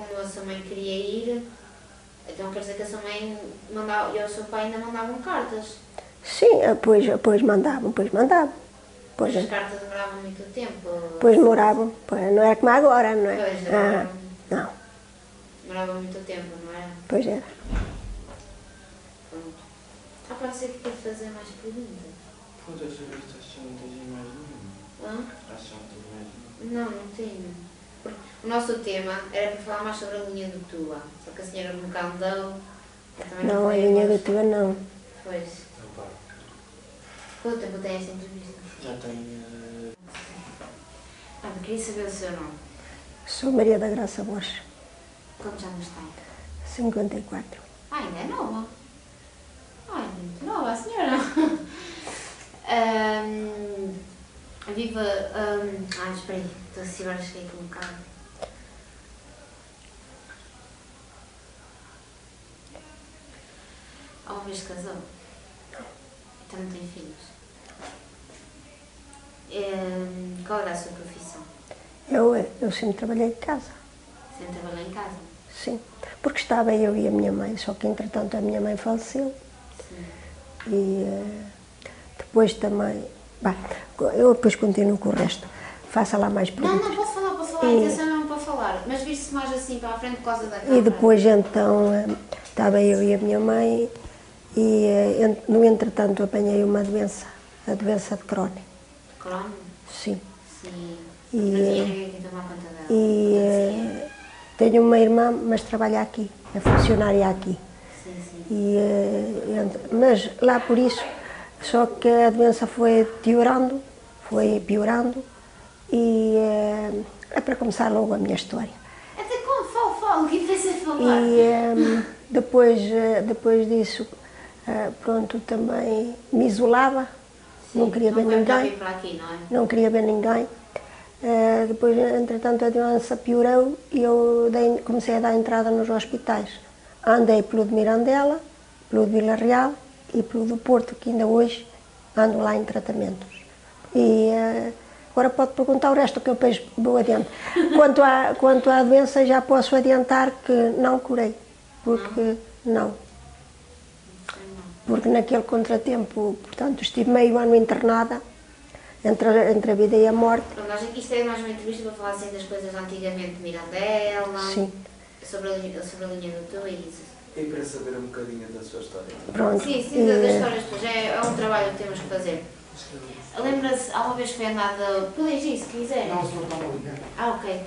como a sua mãe queria ir, então quer dizer que a sua mãe mandava, e o seu pai ainda mandavam cartas. Sim, pois mandavam. Mas as cartas demoravam muito tempo. Pois demoravam, pois, não era como agora, não é? Pois, demoravam, não, demorava muito tempo, não era? pois era. Pronto. Pode ser que quer fazer mais perguntas. Quantas revistas são? Não tens mais nenhuma? Acho que não tens mais nenhuma. Não tenho. Porque o nosso tema era para falar mais sobre a linha do Tua, só que a senhora nunca andou. Não, a linha do Tua não. Pois. Quanto tempo tem esta entrevista? Já tenho... Eu queria saber o seu nome. Sou Maria da Graça Borges, Quantos anos tem? 54. Ainda é nova. É muito nova a senhora. Viva... espera aí, estou assim agora cheguei aqui um bocado. Uma vez casou? Não. Então não tem filhos? Qual era a sua profissão? Eu sempre trabalhei em casa. Sempre trabalhou em casa? Sim, porque estava eu e a minha mãe, só que entretanto a minha mãe faleceu. Sim. E depois também... Bah, eu depois continuo com o resto. Faça lá mais perguntas. Não, posso falar, a intenção não é para falar, mas vir-se mais assim para a frente por causa da câmara. E depois então estava eu e a minha mãe e no entretanto apanhei uma doença, a doença de Crohn. Crohn? Sim. Sim. E, não tinha ninguém que tomar conta dela. E tenho uma irmã, mas trabalha aqui, é funcionária aqui. Sim, sim. Mas lá por isso, só que a doença foi piorando e é para começar logo a minha história. Até como? Fala, o que fez a falar? E depois disso, pronto, também me isolava, Sim, não queria ver ninguém. Para aqui, não é? Não queria ver ninguém. Depois, entretanto, a doença piorou e eu comecei a dar entrada nos hospitais. Andei pelo de Mirandela, pelo de Vila Real e pelo do Porto, que ainda hoje ando lá em tratamentos. E agora pode perguntar o resto, que eu depois vou adiante. Quanto à doença, já posso adiantar que não curei, porque não. Porque naquele contratempo, portanto, estive meio ano internada, entre a vida e a morte. Nós aqui isto é mais uma entrevista para falar assim das coisas antigamente de Mirandela, Sim. Sobre a linha do Tua e isso. E para saber um bocadinho da sua história. Pronto. Sim, das histórias, pois é um trabalho que temos que fazer. Lembra-se, há uma vez que foi andada, podes ir se quiser. Não, só estava a ligar. Ok.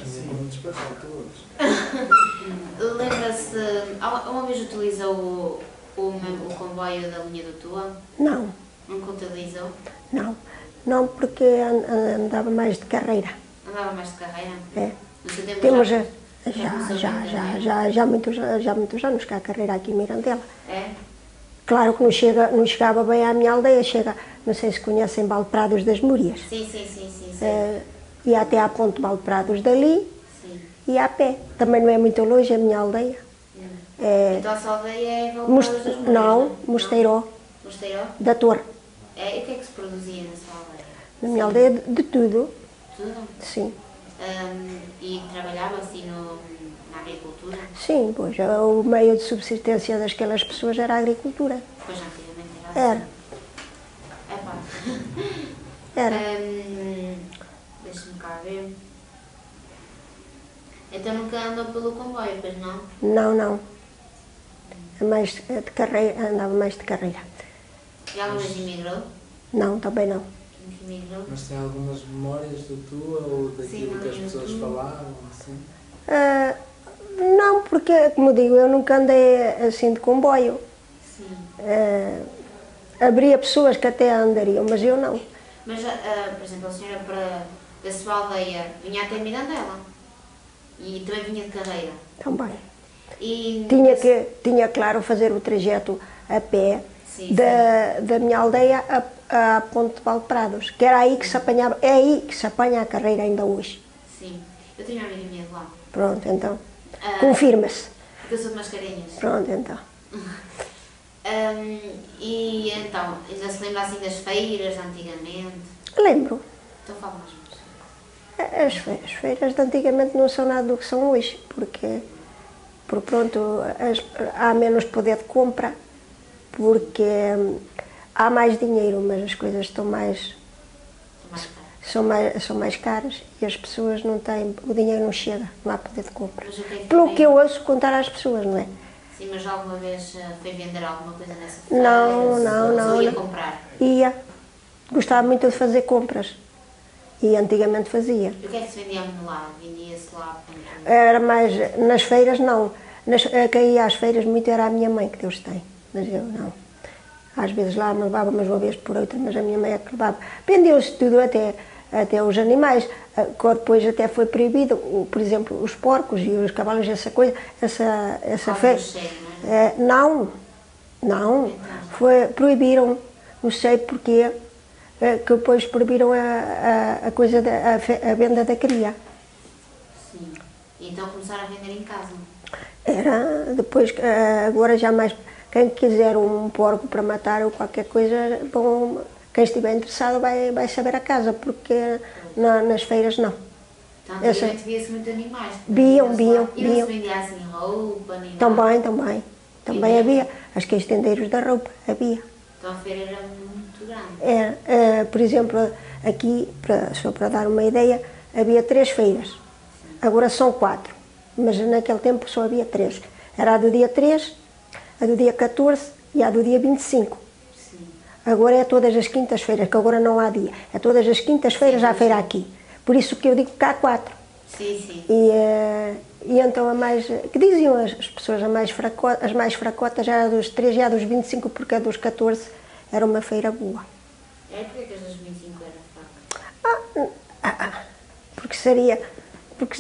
Sim, despachar todos. Lembra-se, uma vez utilizou o comboio da linha do Tua? Não. Nunca utilizou? Não, porque andava mais de carreira. Andava mais de carreira? É. No seu tempo Temos já muitos anos que há carreira aqui em Mirandela. É? Claro que não chegava bem à minha aldeia, não sei se conhecem Valprados das Múrias. Sim. Ia até à ponte Valprados dali. Sim. E a pé. Também não é muito longe a minha aldeia. Então a sua aldeia é Valprados das Múrias? Não, Mosteiró. Mosteiró? Da Torre. E o que é que se produzia na sua aldeia? Na minha aldeia de tudo. Tudo? Sim. E trabalhava assim na agricultura? Sim, pois o meio de subsistência daquelas pessoas era a agricultura. Pois antigamente era assim. Era. Deixa-me cá ver. Então nunca andou pelo comboio, pois não? Não. Mais de carreira, andava mais de carreira. E alguma vez imigrou? Não, também não. Nunca imigrou? Mas tem algumas memórias da tua ou daquilo que as pessoas falavam, assim? Não, porque, como digo, eu nunca andei assim de comboio. Sim. Haveria pessoas que até andariam, mas eu não. Mas, por exemplo, a senhora da sua aldeia vinha até Mirandela e também vinha de carreira. Também. E Tinha, claro, fazer o trajeto a pé sim. da minha aldeia à ponte de Valprados, que era aí que se apanhava, é aí que se apanha a carreira ainda hoje. Sim. Eu tenho uma amiga minha de lá. Pronto, então. Confirma-se. Porque eu sou de Mascarenhas. Pronto, então. E então, ainda se lembra assim das feiras antigamente? Lembro. Então fala mais. As feiras de antigamente não são nada do que são hoje, porque pronto, há menos poder de compra, porque há mais dinheiro, mas as coisas estão são mais caras e as pessoas não têm, o dinheiro não chega, não há poder de compra. Pelo que eu ouço contar às pessoas, não é? Sim, mas alguma vez foi vender alguma coisa nessa feira? Não. Ia comprar? Ia. Gostava muito de fazer compras. E antigamente fazia. E o que é que se vendia lá? Vendia-se lá? Era mais, nas feiras não. Quem ia às feiras muito era a minha mãe, que Deus tem. Mas eu não. Às vezes lá me levava mais uma vez por outra, mas a minha mãe é que levava. Vendiam-se tudo, até os animais. Depois até foi proibido, por exemplo, os porcos e os cavalos, essa coisa, essa feira. Não. Proibiram, não sei porquê, que depois proibiram a coisa a venda da cria. Sim. E então começaram a vender em casa? Era, depois, agora já mais, quem quiser um porco para matar ou qualquer coisa, bom, quem estiver interessado vai saber a casa, porque nas feiras não. Então antigamente via-se muito animais? Viam. E não se vendia assim roupa, nem nada? Também havia, as estendeiros da roupa, havia. Então a feira era muito grande? Por exemplo, aqui, só para dar uma ideia, havia 3 feiras, agora são 4, mas naquele tempo só havia 3. Era a do dia 3, a do dia 14 e a do dia 25. Sim. Agora é todas as quintas-feiras, que agora não há dia, é todas as quintas-feiras há feira aqui. Por isso que eu digo que há 4. Sim. E então que diziam as pessoas, as mais fracotas era a dos 3 e a dos 25, porque a dos 14 era uma feira boa. Porquê que as dos 25 eram fracas? Porque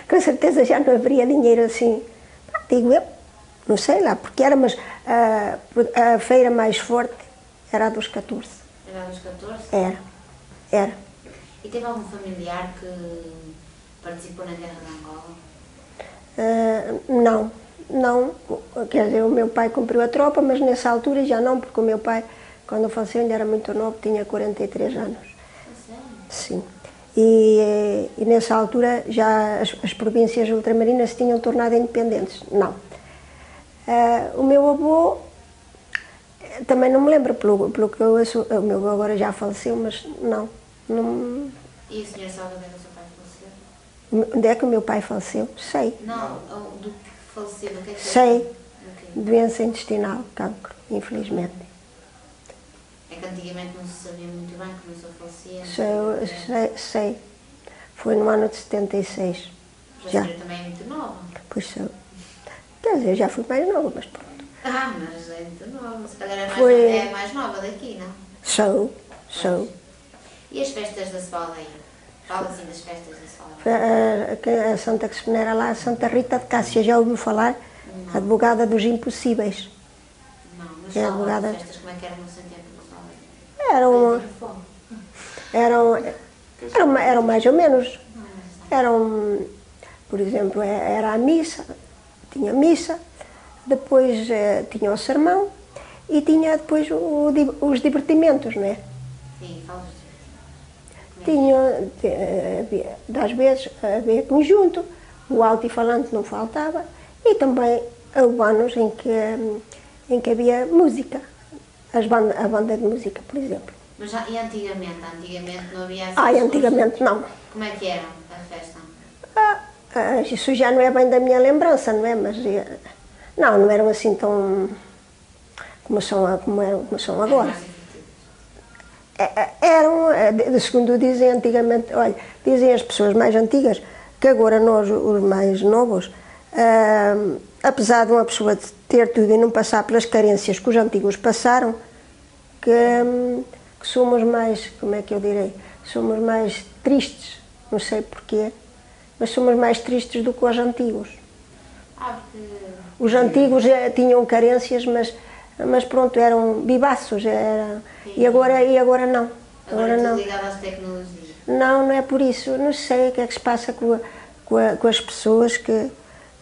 com certeza já não haveria dinheiro assim, digo eu, não sei lá, porque era, mas a feira mais forte era a dos 14. Era a dos 14? Era. E teve algum familiar que participou na Guerra de Angola? Não, quer dizer, o meu pai cumpriu a tropa, mas nessa altura já não, porque o meu pai, quando faleceu, ainda era muito novo, tinha 43 anos. Sério? Sim. E nessa altura já as províncias ultramarinas se tinham tornado independentes. Não. O meu avô, também não me lembro, pelo que eu ouço, o meu avô agora já faleceu, mas não. E o senhor sabe onde é que o seu pai faleceu? Onde é que o meu pai faleceu? Sei. Não, do que faleceu, o que é que Sei. Okay. Doença intestinal, cancro, infelizmente. É que antigamente não se sabia muito bem como isso falecia. Sei. Foi no ano de 76. Mas a senhora também é muito nova. Pois sou. Quer dizer, já fui mais nova, mas pronto. Mas é muito nova. Se calhar é mais nova daqui, não? Sou. E as festas da Svaldeia? Fala assim das festas da Svaldeia. A santa que se venera lá, a Santa Rita de Cássia, já ouviu falar? Não. Advogada dos impossíveis. Não, mas É fala advogada. das festas, como é que era no seu tempo da Svaldeia? Eram mais ou menos. Por exemplo, era a missa, tinha missa, depois tinha o sermão e tinha depois os divertimentos, não é? Sim, fala Das vezes havia conjunto, o altifalante não faltava e também houve anos em que havia música, a banda de música, por exemplo. Mas e antigamente? Antigamente não havia assim? Antigamente não. Como é que era a festa? Isso já não é bem da minha lembrança, não é? Mas não eram assim tão como são agora. Segundo dizem antigamente, olha, dizem as pessoas mais antigas, que agora nós, os mais novos, apesar de uma pessoa ter tudo e não passar pelas carências que os antigos passaram, que somos mais, como é que eu direi, somos mais tristes, não sei porquê, mas somos mais tristes do que os antigos. Porque... Os antigos tinham carências, mas pronto, eram vivaços, e agora não. Agora é tudo ligado às tecnologias. Não é por isso, não sei o que é que se passa com as pessoas que,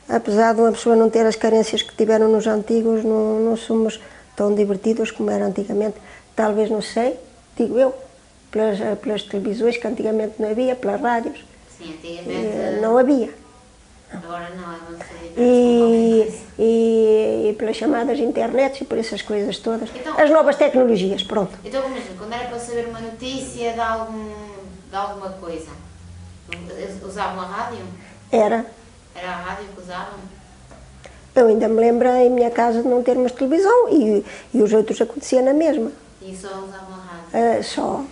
apesar de uma pessoa não ter as carências que tiveram nos antigos, não somos tão divertidos como era antigamente. Talvez, não sei, digo eu, pelas televisões que antigamente não havia, pelas rádios. Sim, antigamente... Não havia. Agora não, é muito diferente. E pelas chamadas internet e por essas coisas todas. Então, As novas tecnologias, pronto. Então, imagina, quando era para saber uma notícia de alguma coisa, usavam a rádio? Era. Era a rádio que usavam? Eu ainda me lembro em minha casa de não termos televisão e os outros acontecia na mesma. E só usavam a rádio?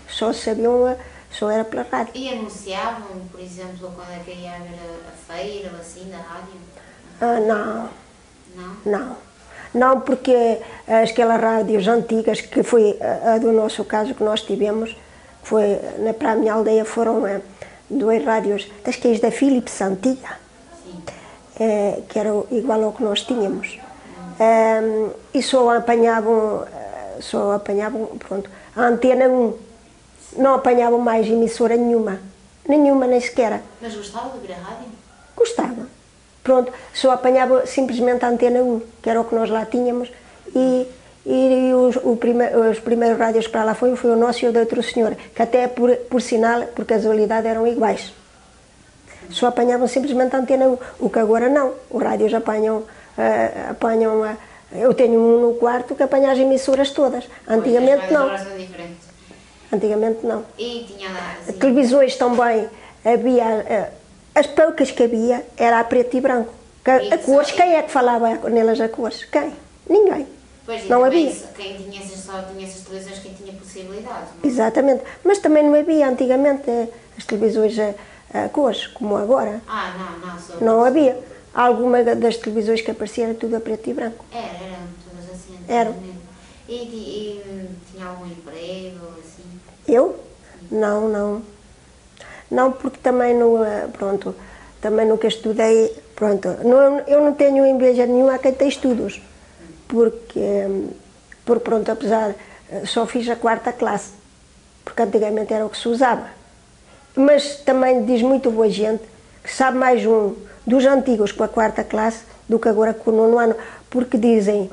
Só sabiam, só era pela rádio. E anunciavam, por exemplo, quando é que ia haver a feira ou assim, da rádio? Não. Não? Não, porque aquelas rádios antigas, que foi a do nosso caso que nós tivemos, foi para a minha aldeia, foram 2 rádios, acho que é da Philips antiga, que era igual ao que nós tínhamos. E só apanhavam, pronto, a Antena 1, não apanhavam mais emissora nenhuma, nem sequer. Mas gostava de ouvir a rádio? Gostava. Pronto, só apanhava simplesmente a Antena 1, que era o que nós lá tínhamos, e os primeiros rádios que para lá foi o nosso e o de outro senhor, que até por sinal, por casualidade, eram iguais. Só apanhavam simplesmente a Antena 1, o que agora não. Os rádios apanham eu tenho um no quarto que apanha as emissoras todas. Antigamente não. Agora são diferentes. Antigamente não. E tinha assim... Televisões também, havia, as poucas que havia, era a preto e branco. A cores, quem é que falava nelas a cores? Quem? Ninguém. Pois, não havia. Quem tinha só tinha essas televisões, quem tinha possibilidades. Exatamente. Mas também não havia antigamente as televisões a cores, como agora. Não. Não havia. Alguma das televisões que apareciam era tudo a preto e branco. Eram todas assim. Eram. E tinha algum emprego, assim? Eu? Não. Não, porque também também nunca estudei, eu não tenho inveja nenhuma a quem tem estudos, porque apesar, só fiz a 4ª classe, porque antigamente era o que se usava. Mas também diz muito boa gente que sabe mais dos antigos com a 4ª classe do que agora com o 9º ano, porque dizem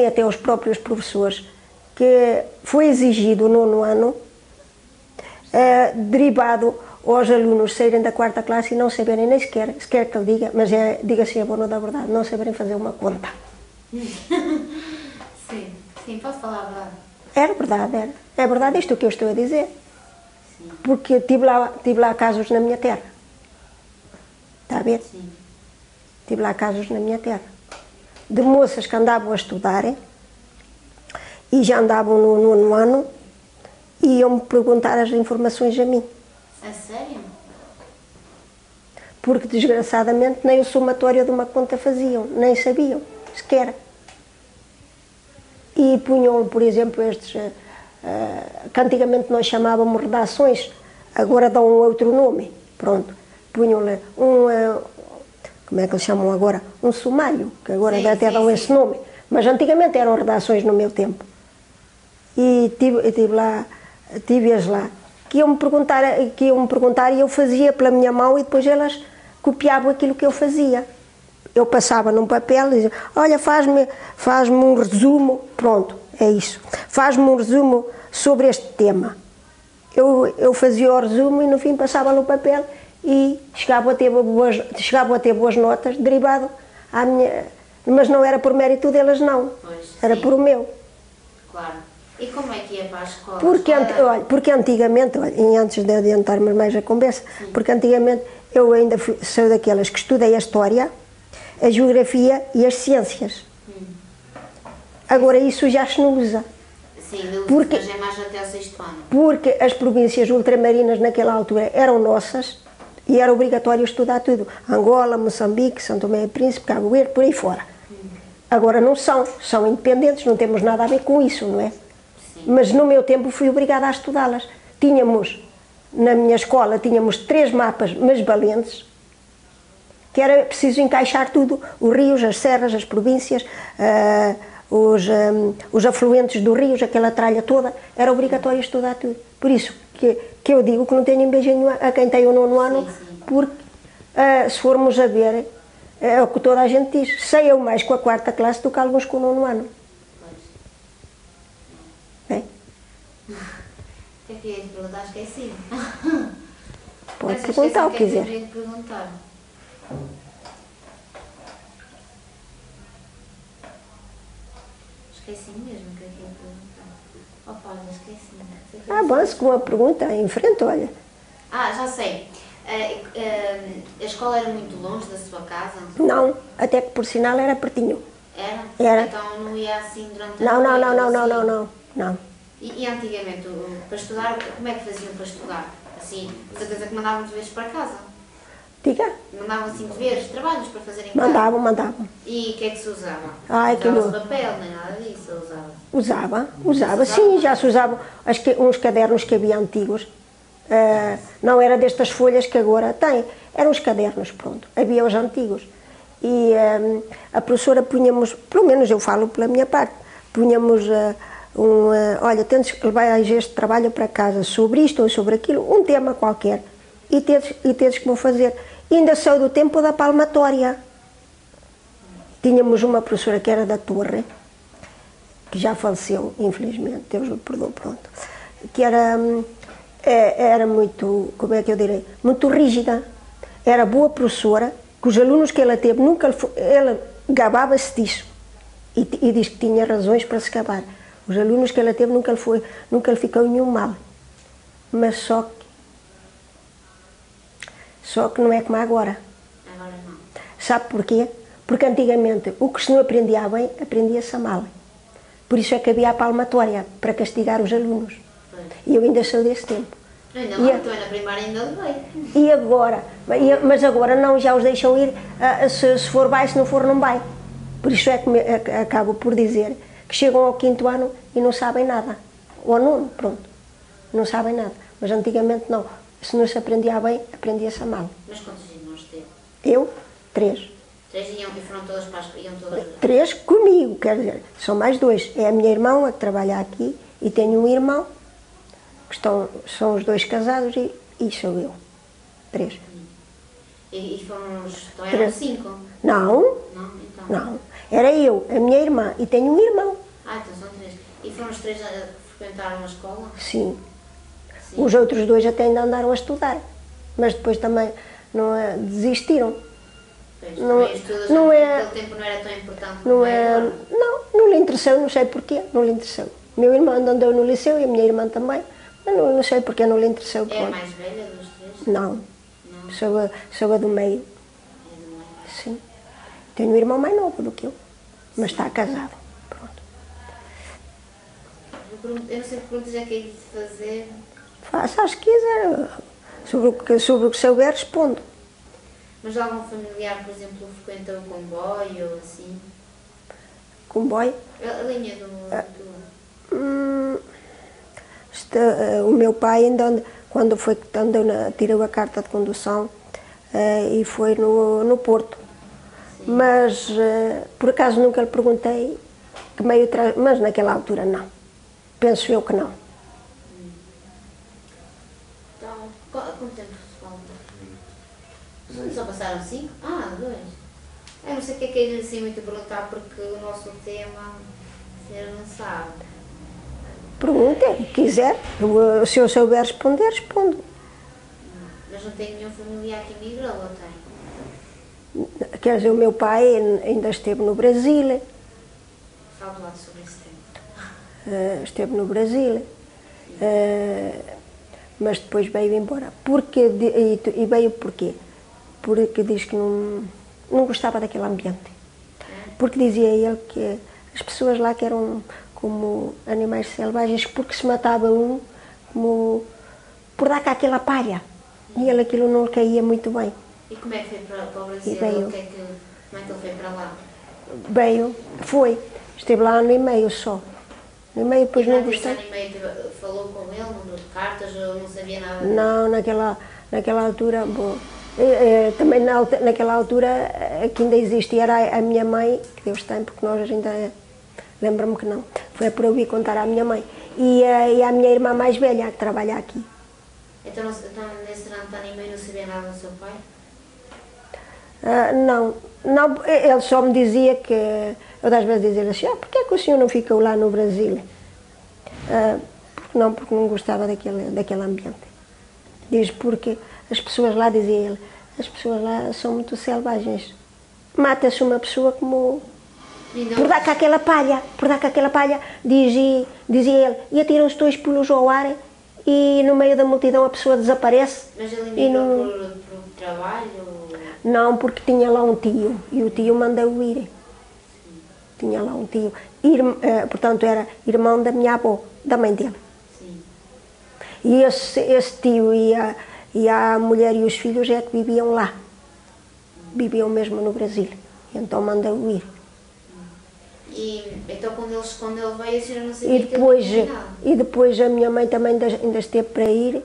até os próprios professores que foi exigido o 9º ano derivado aos alunos saírem da 4ª classe e não saberem nem sequer que ele diga, mas diga-se a boa da verdade, não saberem fazer uma conta. Sim, posso falar a verdade? Era verdade, era. É verdade isto que eu estou a dizer. Sim. Porque tive lá casos na minha terra. Está a ver? Sim. Tive lá casos na minha terra. De moças que andavam a estudarem e já andavam no 9º ano e iam-me perguntar as informações a mim. A sério? Porque, desgraçadamente, nem o somatório de uma conta faziam, nem sabiam, sequer. E punham, por exemplo, estes, que antigamente nós chamávamos redações, agora dão um outro nome, pronto. Punham-lhe como é que eles chamam agora? Um sumário, que agora até dão esse nome. Mas antigamente eram redações no meu tempo. E tive-as lá. Que iam-me perguntar e eu fazia pela minha mão e depois elas copiavam aquilo que eu fazia. Eu passava num papel e dizia, olha, faz-me um resumo, pronto, é isso. Faz-me um resumo sobre este tema. Eu fazia o resumo e no fim passava no papel e chegava a ter boas notas, derivado à minha... Mas não era por mérito delas, não. Era por o meu. Claro. E como é que ia para a escola? Porque antigamente, e antes de adiantarmos mais a conversa, porque antigamente eu ainda sou daquelas que estudei a história, a geografia e as ciências. Agora isso já se não usa. Sim, mas é mais até o 6º ano. Porque as províncias ultramarinas naquela altura eram nossas e era obrigatório estudar tudo. Angola, Moçambique, São Tomé e Príncipe, Cabo Verde, por aí fora. Agora não são independentes, não temos nada a ver com isso, não é? Mas no meu tempo fui obrigada a estudá-las. Na minha escola, tínhamos 3 mapas, mas valentes, que era preciso encaixar tudo, os rios, as serras, as províncias, os afluentes dos rios, aquela tralha toda, era obrigatório estudar tudo. Por isso que eu digo que não tenho inveja nenhuma a quem tem o 9º ano, porque se formos a ver, é o que toda a gente diz, sei eu mais com a 4ª classe do que alguns com o 9º ano. O que é que ia perguntar? Esqueci. pode perguntar o que quiser. Esqueci de perguntar. Esqueci mesmo o que é que ia perguntar. Opa, olha, esqueci. Ah, bom, se com uma pergunta em frente, olha. Ah, já sei. A escola era muito longe da sua casa? Não, até que por sinal era pertinho. Era? Era. Então não ia assim durante a Não, não, noite, não, não, assim? não, não, não, não. E antigamente, para estudar, como é que faziam para estudar? Assim, de certeza que mandavam deveres para casa? Diga? Mandavam assim deveres, trabalhos para fazer em casa? Mandavam. E o que é que se usava? Ai, que Usava-se bom. papel, nem nada disso, usava. Usava, sim, já se usavam uns cadernos que havia antigos. Não era destas folhas que agora tem, eram os cadernos, pronto, havia os antigos. E a professora punhamos, pelo menos eu falo pela minha parte, punhamos olha, tens que levar este trabalho para casa sobre isto ou sobre aquilo, um tema qualquer, e teres que fazer. E ainda saiu do tempo da palmatória. Tínhamos uma professora que era da Torre, que já faleceu, infelizmente, Deus lhe perdoe, pronto, que era muito, como é que eu direi, muito rígida, era boa professora, que os alunos que ela teve, ela gabava-se disso, e diz que tinha razões para se gabar. Os alunos que ela teve nunca lhe ficou nenhum mal, mas só que não é como agora. Agora não. Sabe porquê? Porque antigamente o que se não aprendia bem, aprendia-se a mal. Por isso é que havia a palmatória, para castigar os alunos. Pois. E eu ainda sou desse tempo. Ainda não, estou na primária ainda levei. E agora? Mas agora não, já os deixam ir, se for vai, se não for não vai. Por isso é que acabo por dizer que chegam ao 5º ano e não sabem nada. Ou não, pronto, não sabem nada. Mas antigamente não, se não se aprendia bem, aprendia-se a mal. Mas quantos irmãos teve? Eu, 3. 3 e foram todas para iam todas... 3 comigo, quer dizer, são mais 2. É a minha irmã que trabalha aqui e tenho um irmão, que são os 2 casados e sou eu. 3. E foram os... Então eram 5? Não, Não? Então... não. Era eu, a minha irmã e tenho um irmão. Ah, então são 3. E foram os 3 a frequentar uma escola? Sim. Sim. Os outros 2 até ainda andaram a estudar, mas depois também desistiram. Pois, Não- também estudos, não é- naquele tempo não era tão importante Não como é, agora. não lhe interessou, não sei porquê, não lhe interessou. Meu irmão andou no liceu e a minha irmã também, mas não sei porquê, não lhe interessou. É a Pronto. mais velha dos 3? Não, Não, sou a do meio, é do meio. sim. Tenho um irmão mais novo do que eu, mas está casado. Pronto. Eu não sei que perguntas é que é de fazer. Faça as que quiser, sobre o que souber respondo. Mas algum familiar, por exemplo, frequenta o comboio ou assim? Comboio. A linha do... O meu pai ainda, quando tirou a carta de condução e foi no Porto. Sim. Mas por acaso nunca lhe perguntei que meio mas naquela altura não. Penso eu que não. Então, quanto tempo se falta? Só passaram 5? Ah, 2. Eu não sei o que é ele assim muito a perguntar porque o nosso tema a senhora não sabe. Pergunta, o que quiser. Se eu souber responder, respondo. Mas não tem nenhum familiar que emigrou, ou tem? Quer dizer, o meu pai ainda esteve no Brasil. Fala lá sobre esse tema. Esteve no Brasil. Mas depois veio embora. E veio porquê? Porque diz que não gostava daquele ambiente. Porque dizia ele que as pessoas lá que eram como animais selvagens, porque se matava um por dar cá aquela palha. E ele aquilo não lhe caía muito bem. E como é que foi para o Brasil? E veio. Como é que ele foi para lá? Esteve lá 1 ano e meio só. 1 ano e meio, depois E não durante esse gostei. ano e meio falou com ele, mandou cartas, ou não sabia nada dele? Não, naquela altura, bom, também naquela altura que ainda existia era a minha mãe, que Deus tem, porque nós ainda, lembro-me que não, foi para ouvir contar à minha mãe, e a minha irmã mais velha, que trabalha aqui. Então nesse durante ano e meio não sabia nada do seu pai? Não, ele só me dizia que, eu às vezes dizia assim, porquê é que o senhor não ficou lá no Brasil? Porque não gostava daquele ambiente. Diz porque as pessoas lá, dizia ele, as pessoas lá são muito selvagens. Mata-se uma pessoa como... Por dar com aquela palha, dizia ele, e atira os dois pulos ao ar e no meio da multidão a pessoa desaparece. Mas ele migrou por trabalho? Não, porque tinha lá um tio, e o tio mandou ir. Sim. Tinha lá um tio, portanto era irmão da minha avó, da mãe dele. Sim. E esse tio e a mulher e os filhos é que viviam lá. Viviam mesmo no Brasil. E então mandou ir. E então quando ele veio, a senhora não sabia que ele tinha. E depois a minha mãe também ainda esteve para ir,